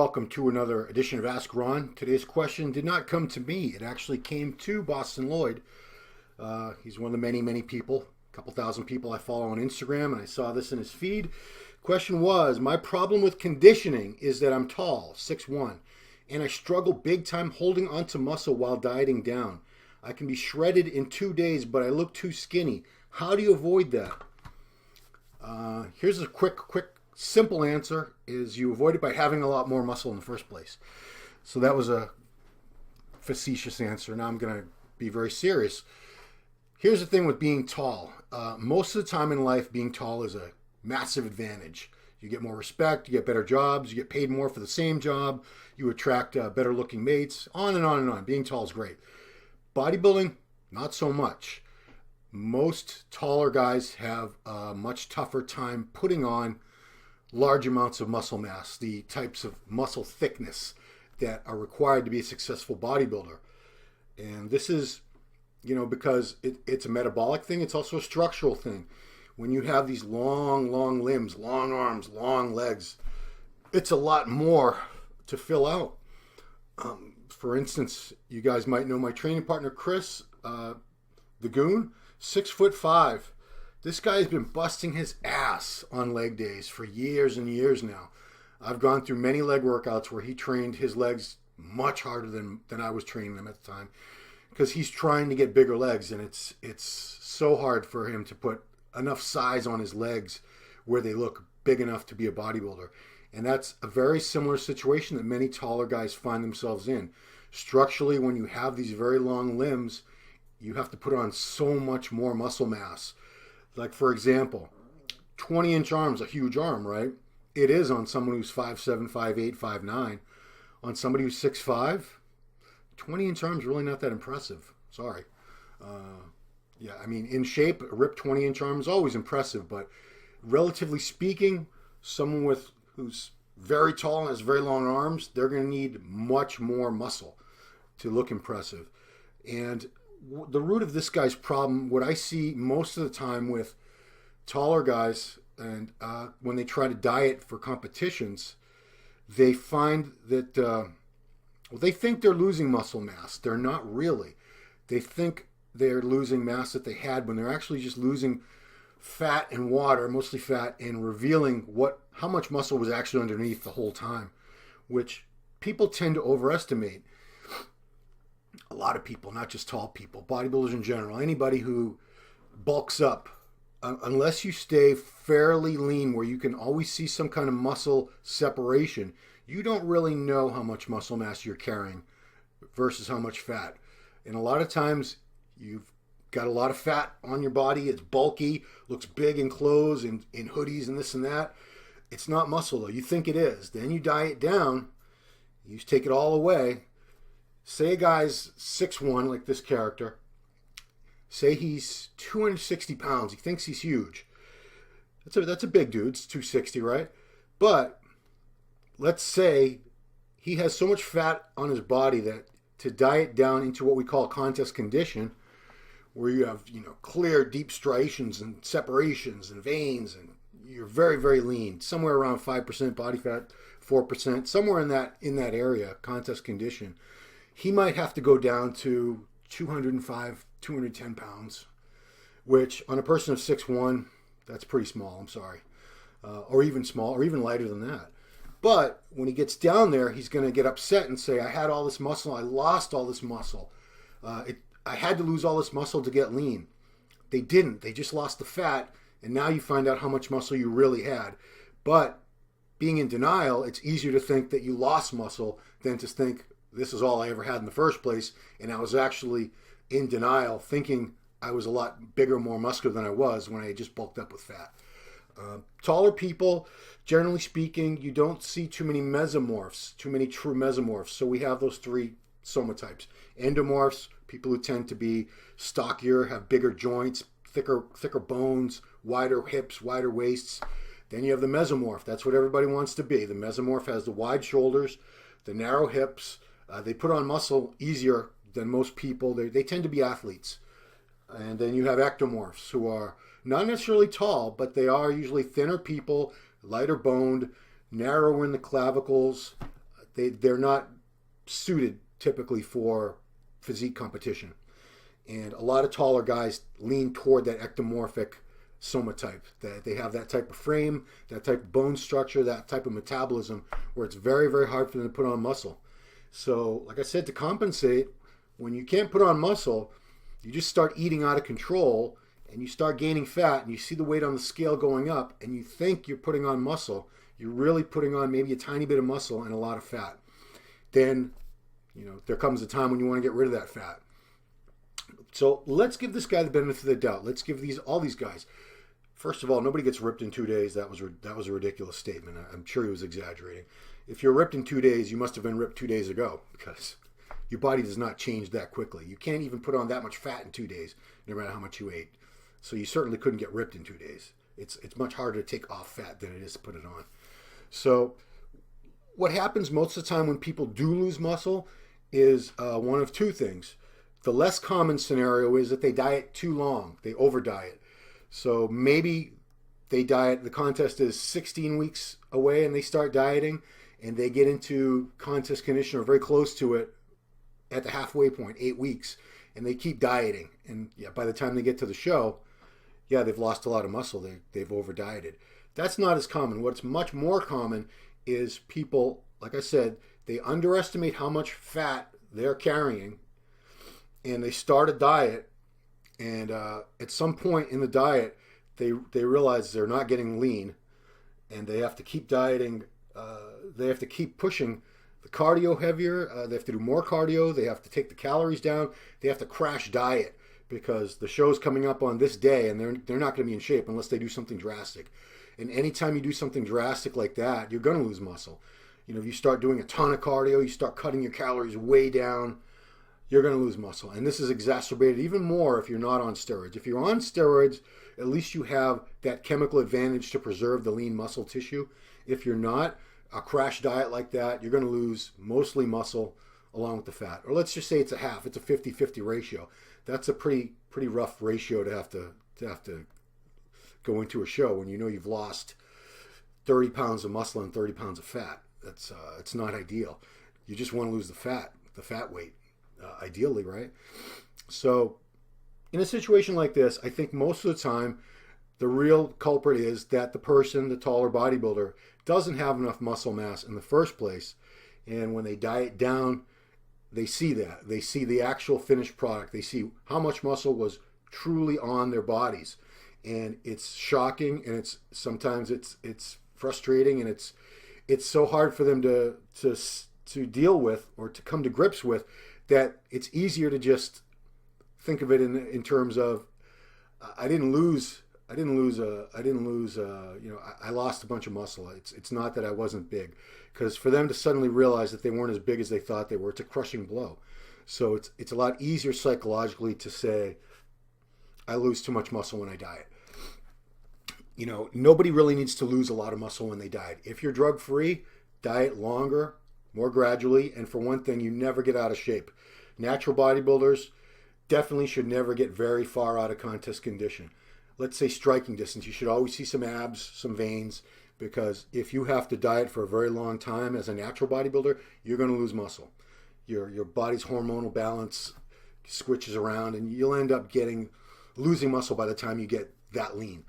welcome to another edition of Ask Ron. Today's question did not come to me. It actually came to Boston Lloyd. He's one of the many people, a couple thousand people I follow on Instagram, and I saw this in his feed. Question was, my problem with conditioning is that I'm tall, 6'1", and I struggle big time holding onto muscle while dieting down. I can be shredded in 2 days, but I look too skinny. How do you avoid that? Here's a quick simple answer is you avoid it by having a lot more muscle in the first place. So that was a facetious answer. Now I'm going to be very serious. Here's the thing with being tall. Most of the time in life, being tall is a massive advantage. You get more respect, you get better jobs, you get paid more for the same job, you attract better looking mates, on and on and on. Being tall is great. Bodybuilding, not so much. Most taller guys have a much tougher time putting on large amounts of muscle mass, the types of muscle thickness that are required to be a successful bodybuilder. And this is, because it's a metabolic thing, it's also a structural thing. When you have these long limbs, long arms, long legs, it's a lot more to fill out. For instance, you guys might know my training partner, Chris, the Goon, 6'5". This guy has been busting his ass on leg days for years and years now. I've gone through many leg workouts where he trained his legs much harder than I was training them at the time, because he's trying to get bigger legs, and it's so hard for him to put enough size on his legs where they look big enough to be a bodybuilder. And that's a very similar situation that many taller guys find themselves in. Structurally, when you have these very long limbs, you have to put on so much more muscle mass. Like, for example, 20-inch arm's a huge arm, right? It is on someone who's 5'7", 5'8", 5'9". On somebody who's 6'5", 20-inch arm's really not that impressive. Sorry. In shape, a ripped 20-inch arm is always impressive, but relatively speaking, someone who's very tall and has very long arms, they're going to need much more muscle to look impressive. And the root of this guy's problem, what I see most of the time with taller guys, and when they try to diet for competitions, they find that they think they're losing muscle mass. They're not really. They think they're losing mass that they had when they're actually just losing fat and water, mostly fat, and revealing how much muscle was actually underneath the whole time, which people tend to overestimate. A lot of people, not just tall people, bodybuilders in general, anybody who bulks up, unless you stay fairly lean where you can always see some kind of muscle separation, you don't really know how much muscle mass you're carrying versus how much fat. And a lot of times you've got a lot of fat on your body, it's bulky, looks big in clothes and in hoodies and this and that. It's not muscle though. You think it is. Then you diet down, you take it all away. Say a guy's 6'1", like this character. Say he's 260 pounds. He thinks he's huge. That's a big dude. It's 260, right? But let's say he has so much fat on his body that to diet down into what we call contest condition, where you have clear, deep striations and separations and veins, and you're very lean, somewhere around 5% body fat, 4%, somewhere in that area, contest condition. He might have to go down to 205, 210 pounds, which on a person of 6'1", that's pretty small, I'm sorry. Or even small, or even lighter than that. But when he gets down there, he's going to get upset and say, I had all this muscle, I lost all this muscle. I had to lose all this muscle to get lean. They didn't. They just lost the fat, and now you find out how much muscle you really had. But being in denial, it's easier to think that you lost muscle than to think, this is all I ever had in the first place, and I was actually in denial, thinking I was a lot bigger, more muscular than I was when I had just bulked up with fat. Taller people, generally speaking, you don't see too many mesomorphs, too many true mesomorphs. So we have those three soma types. Endomorphs, people who tend to be stockier, have bigger joints, thicker bones, wider hips, wider waists. Then you have the mesomorph. That's what everybody wants to be. The mesomorph has the wide shoulders, the narrow hips. They put on muscle easier than most people. They tend to be athletes. And then you have ectomorphs, who are not necessarily tall, but they are usually thinner people, lighter boned, narrower in the clavicles, they're not suited typically for physique competition. And a lot of taller guys lean toward that ectomorphic soma type, that they have that type of frame, that type of bone structure, that type of metabolism, where it's very, very hard for them to put on muscle. So, like I said, to compensate, when you can't put on muscle, you just start eating out of control, and you start gaining fat, and you see the weight on the scale going up, and you think you're putting on muscle. You're really putting on maybe a tiny bit of muscle and a lot of fat. Then, there comes a time when you want to get rid of that fat. So let's give this guy the benefit of the doubt. Let's give all these guys. First of all, nobody gets ripped in 2 days. That was a ridiculous statement. I'm sure he was exaggerating. If you're ripped in 2 days, you must have been ripped 2 days ago, because your body does not change that quickly. You can't even put on that much fat in 2 days, no matter how much you ate. So you certainly couldn't get ripped in 2 days. It's much harder to take off fat than it is to put it on. So what happens most of the time when people do lose muscle is one of two things. The less common scenario is that they diet too long. They over diet. So maybe they diet, the contest is 16 weeks away, and they start dieting, and they get into contest condition or very close to it at the halfway point, 8 weeks, and they keep dieting. And by the time they get to the show, they've lost a lot of muscle. They've over dieted. That's not as common. What's much more common is people, like I said, they underestimate how much fat they're carrying, and they start a diet, and at some point in the diet, they realize they're not getting lean, and they have to keep dieting. They have to keep pushing the cardio heavier. They have to do more cardio. They have to take the calories down. They have to crash diet, because the show's coming up on this day, and they're not going to be in shape unless they do something drastic. And anytime you do something drastic like that, you're going to lose muscle. If you start doing a ton of cardio, you start cutting your calories way down, you're going to lose muscle. And this is exacerbated even more if you're not on steroids. If you're on steroids, at least you have that chemical advantage to preserve the lean muscle tissue. If you're not, a crash diet like that, you're going to lose mostly muscle along with the fat. Or let's just say it's a half. It's a 50-50 ratio. That's a pretty rough ratio to have to go into a show when you've lost 30 pounds of muscle and 30 pounds of fat. It's not ideal. You just want to lose the fat weight, ideally, right? So in a situation like this, I think most of the time the real culprit is that the person, the taller bodybuilder, doesn't have enough muscle mass in the first place. And when they diet down, they see that. They see the actual finished product. They see how much muscle was truly on their bodies. And it's shocking, and sometimes it's frustrating, and it's so hard for them to deal with, or to come to grips with, that it's easier to just think of it in terms of I lost a bunch of muscle. It's not that I wasn't big, because for them to suddenly realize that they weren't as big as they thought they were, it's a crushing blow. So it's a lot easier psychologically to say I lose too much muscle when I diet. Nobody really needs to lose a lot of muscle when they diet. If you're drug free, diet longer, more gradually, and for one thing, you never get out of shape. Natural bodybuilders definitely should never get very far out of contest condition. Let's say striking distance, you should always see some abs, some veins, because if you have to diet for a very long time as a natural bodybuilder, you're going to lose muscle. Your body's hormonal balance switches around, and you'll end up losing muscle by the time you get that lean.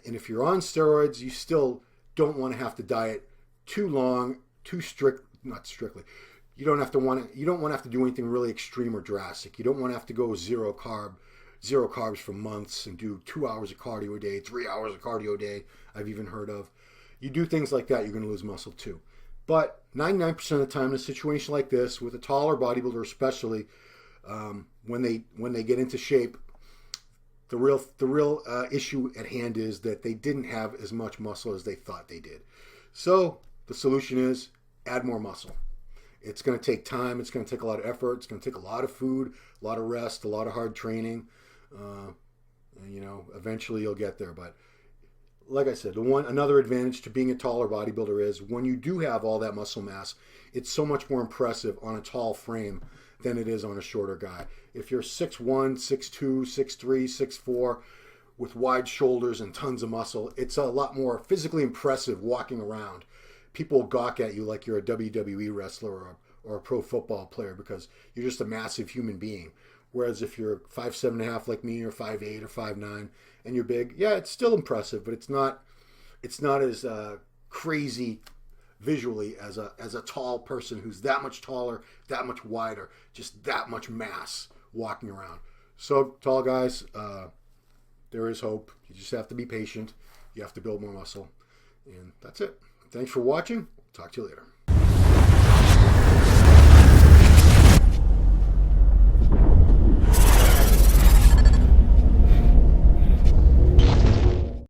And if you're on steroids, you still don't want to have to diet too long, not strictly. You don't want to have to do anything really extreme or drastic. You don't want to have to go zero carbs for months and do 2 hours of cardio a day, 3 hours of cardio a day, I've even heard of. You do things like that, you're going to lose muscle too. But 99% of the time in a situation like this, with a taller bodybuilder especially, when they get into shape, the real issue at hand is that they didn't have as much muscle as they thought they did. So the solution is add more muscle. It's going to take time. It's going to take a lot of effort. It's going to take a lot of food, a lot of rest, a lot of hard training. Eventually you'll get there. But like I said, another advantage to being a taller bodybuilder is when you do have all that muscle mass, it's so much more impressive on a tall frame than it is on a shorter guy. If you're 6'1", 6'2", 6'3", 6'4", with wide shoulders and tons of muscle, it's a lot more physically impressive walking around, people gawk at you like you're a WWE wrestler or a pro football player because you're just a massive human being. Whereas if you're 5'7.5" like me, or 5'8" or 5'9", and you're big, yeah, it's still impressive, but it's not as crazy visually as a tall person who's that much taller, that much wider, just that much mass walking around. So tall guys, there is hope. You just have to be patient. You have to build more muscle, and that's it. Thanks for watching. Talk to you later.